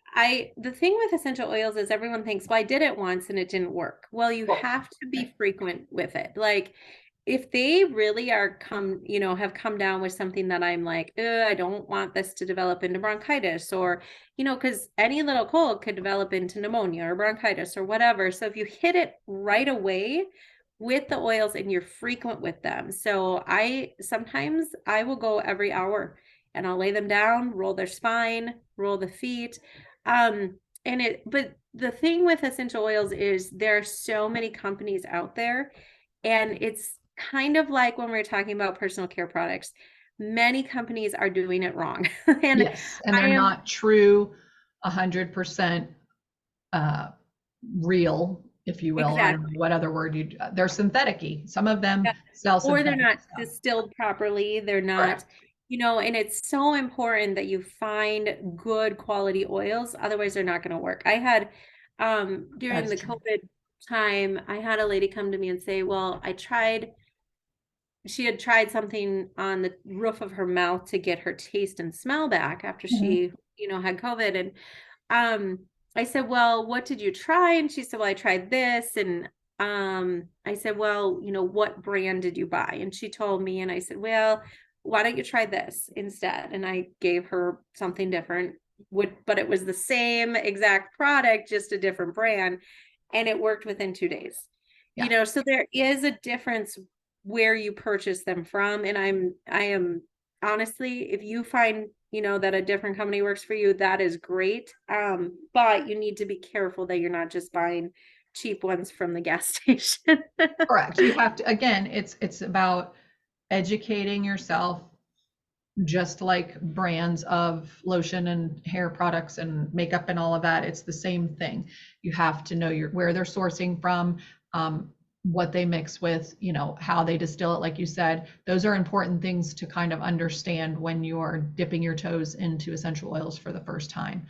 the thing with essential oils is everyone thinks, well, I did it once and it didn't work. Well, you have to be frequent with it. Like if they really have come down with something that I'm like, I don't want this to develop into bronchitis, or, because any little cold could develop into pneumonia or bronchitis or whatever. So if you hit it right away with the oils and you're frequent with them. So sometimes I will go every hour and I'll lay them down, roll their spine, roll the feet. But the thing with essential oils is there are so many companies out there, and it's kind of like when we're talking about personal care products, many companies are doing it wrong. And they're not true 100% real, if you will. Exactly. I don't know what other word they're synthetic-y. Some of them sell synthetic, or they're not distilled properly. They're not. Correct. And it's so important that you find good quality oils. Otherwise, they're not going to work. I had, during the COVID time, I had a lady come to me and say, well, she had tried something on the roof of her mouth to get her taste and smell back after she, had COVID. And I said, well, what did you try? And she said, well, I tried this. And I said, well, what brand did you buy? And she told me, and I said, well, why don't you try this instead? And I gave her something different, but it was the same exact product, just a different brand. And it worked within 2 days. So there is a difference where you purchase them from. And I am honestly, if you find, that a different company works for you, that is great. But you need to be careful that you're not just buying cheap ones from the gas station. Correct. You have to, again, it's about educating yourself, just like brands of lotion and hair products and makeup and all of that. It's the same thing. You have to know where they're sourcing from, what they mix with, how they distill it. Like you said, those are important things to kind of understand when you're dipping your toes into essential oils for the first time.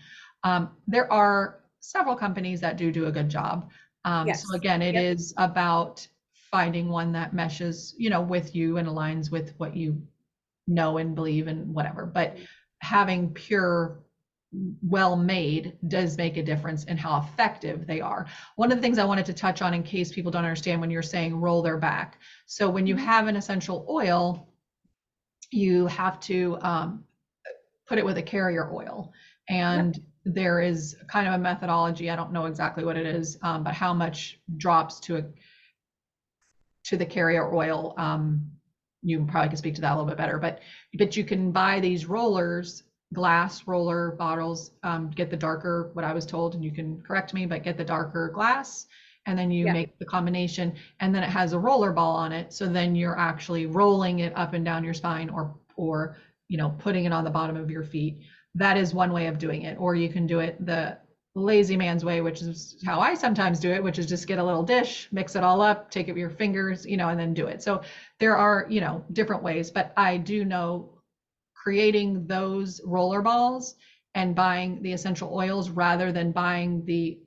There are several companies that do a good job. So again, it is about finding one that meshes, with you and aligns with what you know and believe and whatever. But having pure, well-made does make a difference in how effective they are. One of the things I wanted to touch on, in case people don't understand when you're saying roll their back. So when you have an essential oil, you have to put it with a carrier oil. And there is kind of a methodology, I don't know exactly what it is, but how much drops to the carrier oil. You probably can speak to that a little bit better, but you can buy these rollers, glass roller bottles, get the darker, what I was told, and you can correct me, but get the darker glass, and then you make the combination, and then it has a roller ball on it. So then you're actually rolling it up and down your spine, or putting it on the bottom of your feet. That is one way of doing it. Or you can do it the lazy man's way, which is how I sometimes do it, which is just get a little dish, mix it all up, take it with your fingers, and then do it. So there are, different ways, but I do know creating those roller balls and buying the essential oils rather than buying the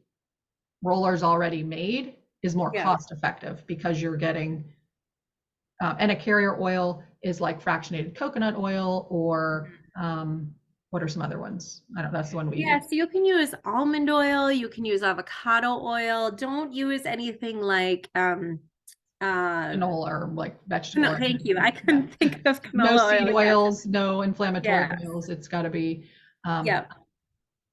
rollers already made is more Yeah. cost effective because you're getting, and a carrier oil is like fractionated coconut oil or what are some other ones? I don't know. That's the one we use. Yeah, so you can use almond oil, you can use avocado oil. Don't use anything like Canola or like vegetable no, oil. thank you. I couldn't think of No canola seed oil. Yes. oils, no inflammatory Yes. oils. It's got to be Yep.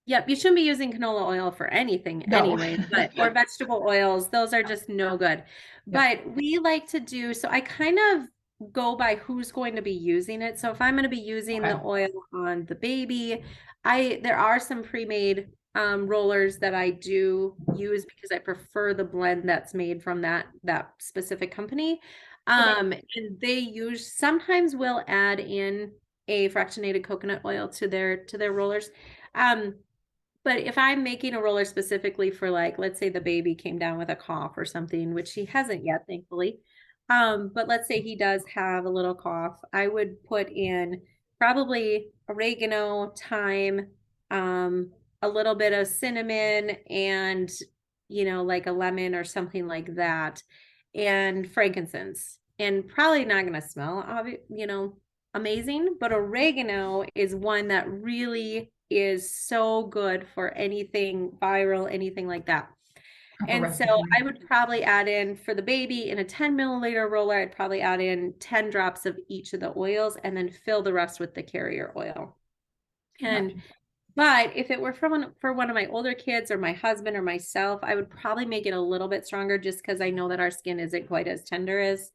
Yep. You shouldn't be using canola oil for anything no. anyways, but or vegetable oils, those are just no good. Yep. But we like to do so I kind of go by who's going to be using it. So if I'm going to be using Okay. the oil on the baby, there are some pre-made rollers that I do use because I prefer the blend that's made from that specific company. Okay. And they use sometimes will add in a fractionated coconut oil to their rollers. Um, but if I'm making a roller specifically for like, let's say the baby came down with a cough or something, which he hasn't yet, thankfully. But let's say he does have a little cough, I would put in probably oregano, thyme, a little bit of cinnamon and, like a lemon or something like that, and frankincense. And probably not going to smell, amazing, but oregano is one that really is so good for anything viral, anything like that. Upper And so respiratory. I would probably add in for the baby in a 10 milliliter roller, I'd probably add in 10 drops of each of the oils and then fill the rest with the carrier oil. Gotcha. And but if it were for one of my older kids or my husband or myself, I would probably make it a little bit stronger just because I know that our skin isn't quite as tender as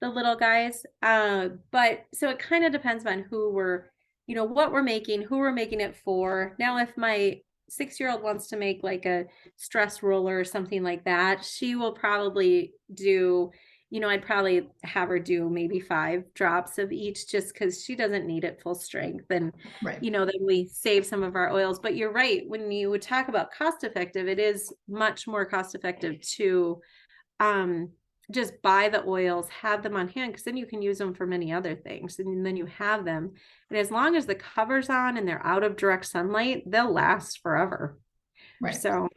the little guys. But so it kind of depends on what we're making, who we're making it for. Now, if my 6-year-old wants to make like a stress roller or something like that, she will probably do, I'd probably have her do maybe 5 drops of each just because she doesn't need it full strength. And Right. then we save some of our oils. But you're right, when you would talk about cost effective, it is much more cost effective to um, just buy the oils, have them on hand, because then you can use them for many other things. And then you have them. And as long as the cover's on and they're out of direct sunlight, they'll last forever. Right. So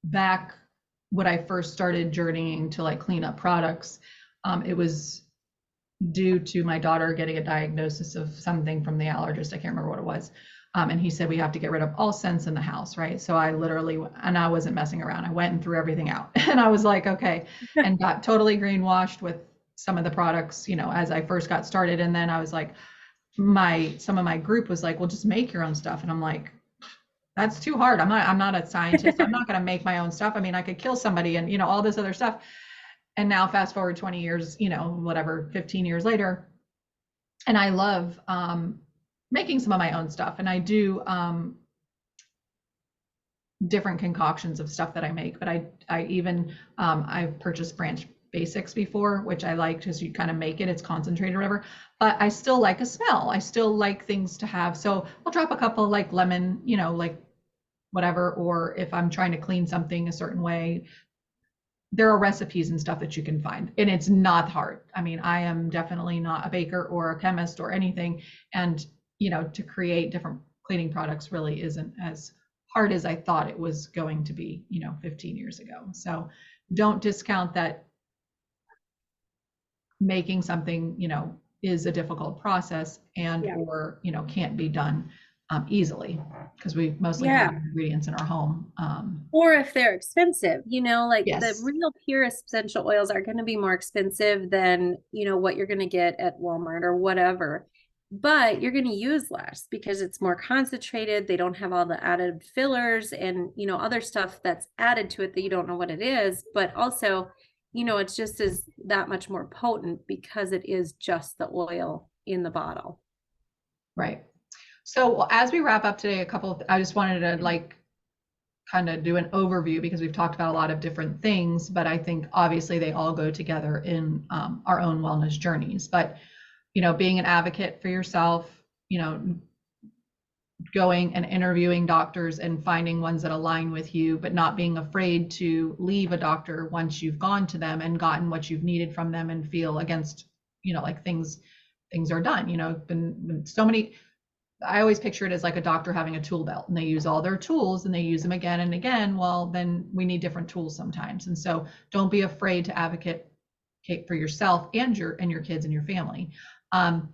Back when I first started journeying to like clean up products, it was due to my daughter getting a diagnosis of something from the allergist. I can't remember what it was. And he said, we have to get rid of all scents in the house, right? So I literally, and I wasn't messing around. I went and threw everything out. And I was like, okay, and got totally greenwashed with some of the products, as I first got started. And then I was like, some of my group was like, well, just make your own stuff. And I'm like, that's too hard. I'm not a scientist. I'm not going to make my own stuff. I mean, I could kill somebody and, all this other stuff. And now fast forward 20 years, whatever, 15 years later. And I love making some of my own stuff. And I do different concoctions of stuff that I make. But I even, I've purchased Branch Basics before, which I like because you kind of make it, it's concentrated or whatever. But I still like a smell. I still like things to have. So I'll drop a couple like lemon, like whatever. Or if I'm trying to clean something a certain way, there are recipes and stuff that you can find, and it's not hard. I mean, I am definitely not a baker or a chemist or anything. And, to create different cleaning products really isn't as hard as I thought it was going to be, 15 years ago. So don't discount that making something, is a difficult process and, yeah. or, can't be done easily because we mostly have ingredients in our home. Or if they're expensive, like the Yes. real pure essential oils are going to be more expensive than, what you're going to get at Walmart or whatever. But you're going to use less because it's more concentrated. They don't have all the added fillers and, other stuff that's added to it that you don't know what it is. But also, it's just as that much more potent because it is just the oil in the bottle. Right. So as we wrap up today, I just wanted to like kind of do an overview because we've talked about a lot of different things, but I think obviously they all go together in our own wellness journeys. But, being an advocate for yourself, going and interviewing doctors and finding ones that align with you, but not being afraid to leave a doctor once you've gone to them and gotten what you've needed from them and feel against, like things are done. Been so many. I always picture it as like a doctor having a tool belt, and they use all their tools and they use them again and again. Well, then we need different tools sometimes. And so don't be afraid to advocate for yourself and your kids and your family. And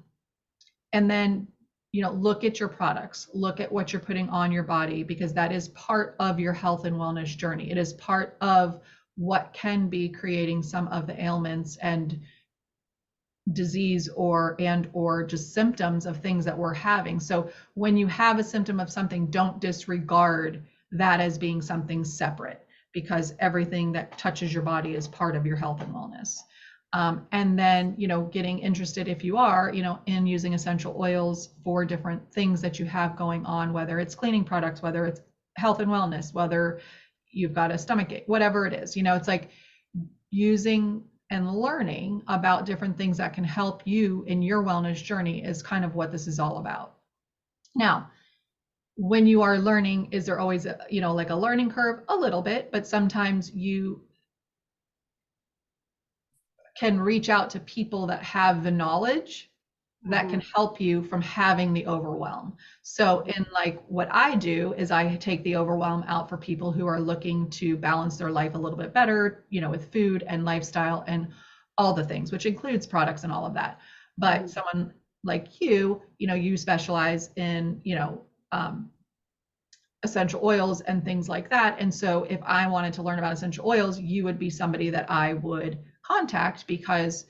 then, look at your products, look at what you're putting on your body, because that is part of your health and wellness journey. It is part of what can be creating some of the ailments and disease or just symptoms of things that we're having. So when you have a symptom of something, don't disregard that as being something separate, because everything that touches your body is part of your health and wellness. And then, getting interested, if you are, in using essential oils for different things that you have going on, whether it's cleaning products, whether it's health and wellness, whether you've got a stomach ache, whatever it is, it's like using and learning about different things that can help you in your wellness journey is kind of what this is all about. Now, when you are learning, is there always like a learning curve? A little bit, but sometimes you can reach out to people that have the knowledge that can help you from having the overwhelm. So in like what I do is I take the overwhelm out for people who are looking to balance their life a little bit better, with food and lifestyle and all the things, which includes products and all of that. But someone like you, you specialize in, essential oils and things like that. And so if I wanted to learn about essential oils, you would be somebody that I would contact, because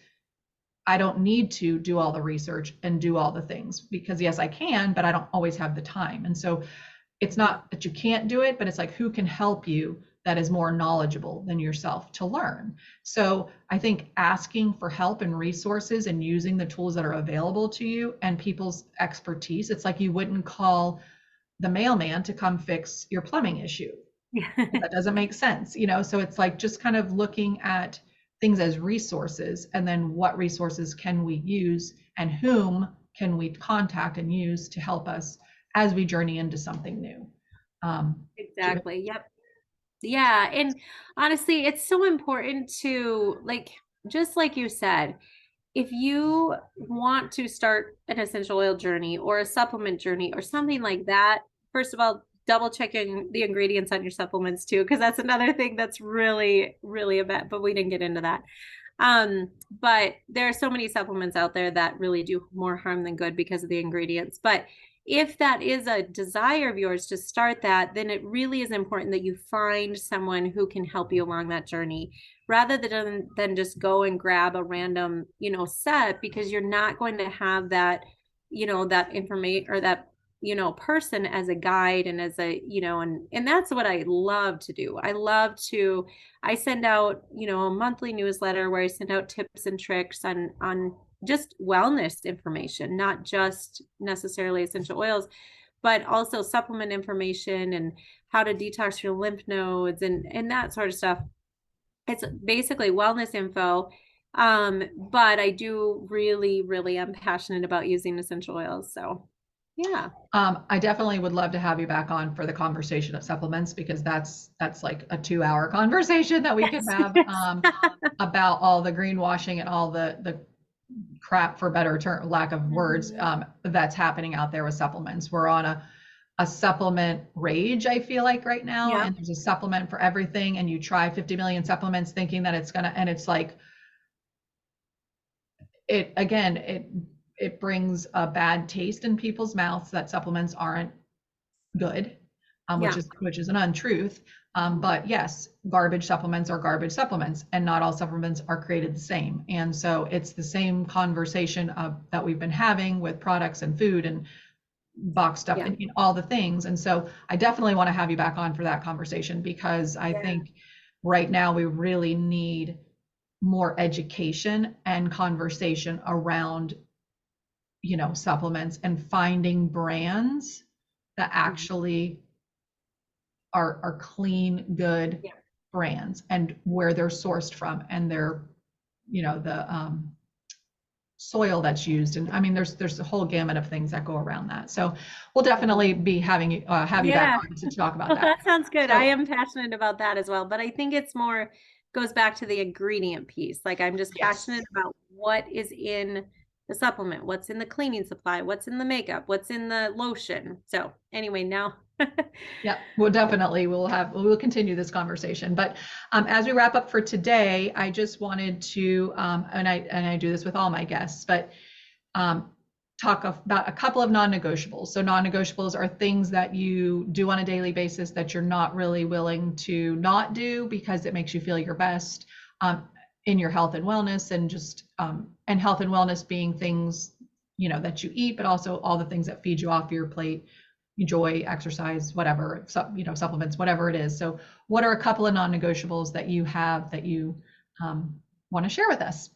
I don't need to do all the research and do all the things, because yes, I can, but I don't always have the time. And so it's not that you can't do it, but it's like, who can help you that is more knowledgeable than yourself to learn? So I think asking for help and resources and using the tools that are available to you and people's expertise, it's like you wouldn't call the mailman to come fix your plumbing issue. That doesn't make sense, so it's like just kind of looking at things as resources, and then what resources can we use and whom can we contact and use to help us as we journey into something new. Exactly. Yep. Yeah. And honestly, it's so important to, like, just like you said, if you want to start an essential oil journey or a supplement journey or something like that, first of all, double checking the ingredients on your supplements too, because that's another thing that's really, really a bit, but we didn't get into that. But there are so many supplements out there that really do more harm than good because of the ingredients. But if that is a desire of yours to start that, then it really is important that you find someone who can help you along that journey, rather than just go and grab a random, set, because you're not going to have that, that information or that, person as a guide and as a, and that's what I love to do. I send out, a monthly newsletter where I send out tips and tricks on just wellness information, not just necessarily essential oils, but also supplement information and how to detox your lymph nodes and that sort of stuff. It's basically wellness info. But I do really, really am passionate about using essential oils. So yeah. I definitely would love to have you back on for the conversation of supplements, because that's like a 2-hour conversation that we could have about all the greenwashing and all the crap, for better term, lack of words, that's happening out there with supplements. We're on a supplement rage, I feel like, right now. Yeah. And there's a supplement for everything, and you try 50 million supplements thinking that it's gonna, and it's like, it brings a bad taste in people's mouths that supplements aren't good, which is an untruth. But yes, garbage supplements are garbage supplements, and not all supplements are created the same. And so it's the same conversation that we've been having with products and food and box stuff and all the things. And so I definitely want to have you back on for that conversation, because I think right now we really need more education and conversation around, supplements, and finding brands that actually are clean, good brands, and where they're sourced from, and they're, the soil that's used. And I mean, there's a whole gamut of things that go around that. So we'll definitely be having you have you back on to talk about Well, that. that sounds good. So, I am passionate about that as well, but I think it's more goes back to the ingredient piece. Like I'm just passionate about what is in the supplement, what's in the cleaning supply, what's in the makeup, what's in the lotion. So anyway, now yeah, we'll continue this conversation. But as we wrap up for today, I just wanted to, and I do this with all my guests, but talk about a couple of non-negotiables. So non-negotiables are things that you do on a daily basis that you're not really willing to not do because it makes you feel your best in your health and wellness, and just and health and wellness being things, you know, that you eat, but also all the things that feed you off your plate, joy, exercise, whatever, you know, supplements, whatever it is. So what are a couple of non-negotiables that you have that you want to share with us?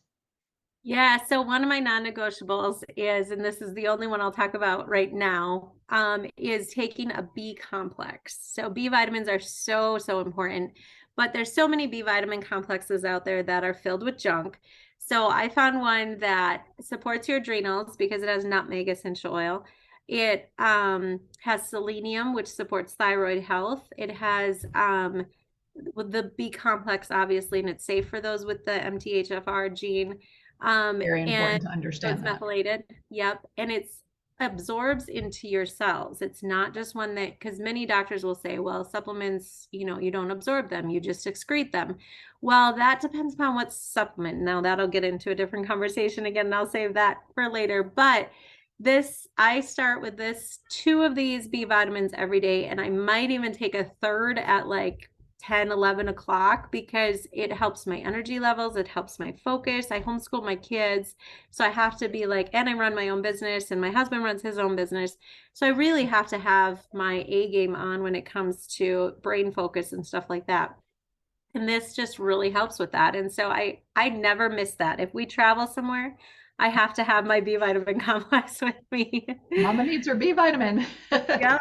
Yeah, so one of my non-negotiables is, and this is the only one I'll talk about right now, is taking a B complex. So B vitamins are so, so important, but there's so many B vitamin complexes out there that are filled with junk. So I found one that supports your adrenals because it has nutmeg essential oil. It has selenium, which supports thyroid health. It has with the B complex, obviously, and it's safe for those with the MTHFR gene. Very important to So understand it's that. methylated. Yep. And it's absorbs into your cells. It's not just one that, because many doctors will say, well, supplements, you know, you don't absorb them, you just excrete them. Well, that depends upon what supplement. Now that'll get into a different conversation again, and I'll save that for later. But this, I start with this 2 of these B vitamins every day, and I might even take a third at like 10, 11 o'clock because it helps my energy levels. It helps my focus. I homeschool my kids. So I have to be like, and I run my own business and my husband runs his own business. So I really have to have my A game on when it comes to brain focus and stuff like that. And this just really helps with that. And so I never miss that. If we travel somewhere, I have to have my B vitamin complex with me. Mama needs her B vitamin. Yeah.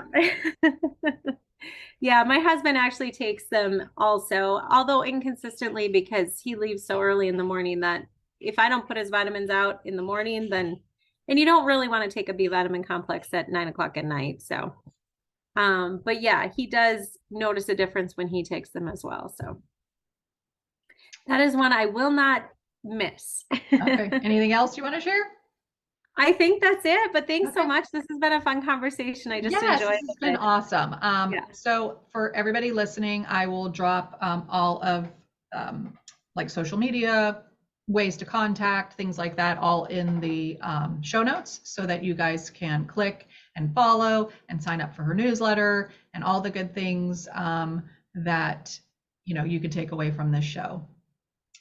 Yeah, my husband actually takes them also, although inconsistently because he leaves so early in the morning that if I don't put his vitamins out in the morning, then, and you don't really want to take a B vitamin complex at 9 o'clock at night. So, but yeah, he does notice a difference when he takes them as well. So that is one I will not miss. Okay. Anything else you want to share? I think that's it, but thanks so much. This has been a fun conversation. I just enjoyed it. It's been awesome. Yeah. So for everybody listening, I will drop all of like social media, ways to contact, things like that, all in the show notes so that you guys can click and follow and sign up for her newsletter and all the good things that, you know, you could take away from this show.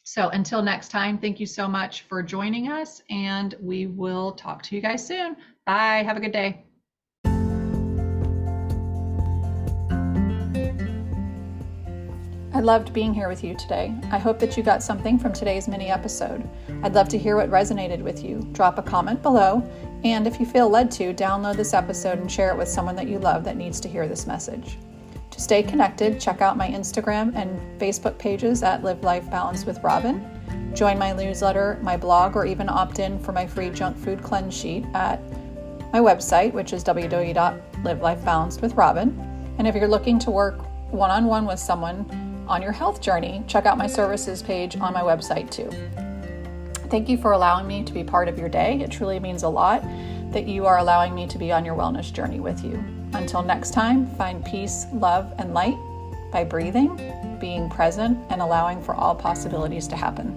So until next time, thank you so much for joining us, and we will talk to you guys soon. Bye. Have a good day. I loved being here with you today. I hope that you got something from today's mini episode. I'd love to hear what resonated with you. Drop a comment below, and if you feel led to, download this episode and share it with someone that you love that needs to hear this message. To stay connected, check out my Instagram and Facebook pages at Live Life Balanced with Robin. Join my newsletter, my blog, or even opt in for my free junk food cleanse sheet at my website, which is www.livelifebalancedwithrobin. And if you're looking to work one-on-one with someone on your health journey, check out my services page on my website too. Thank you for allowing me to be part of your day. It truly means a lot that you are allowing me to be on your wellness journey with you. Until next time, find peace, love, and light by breathing, being present, and allowing for all possibilities to happen.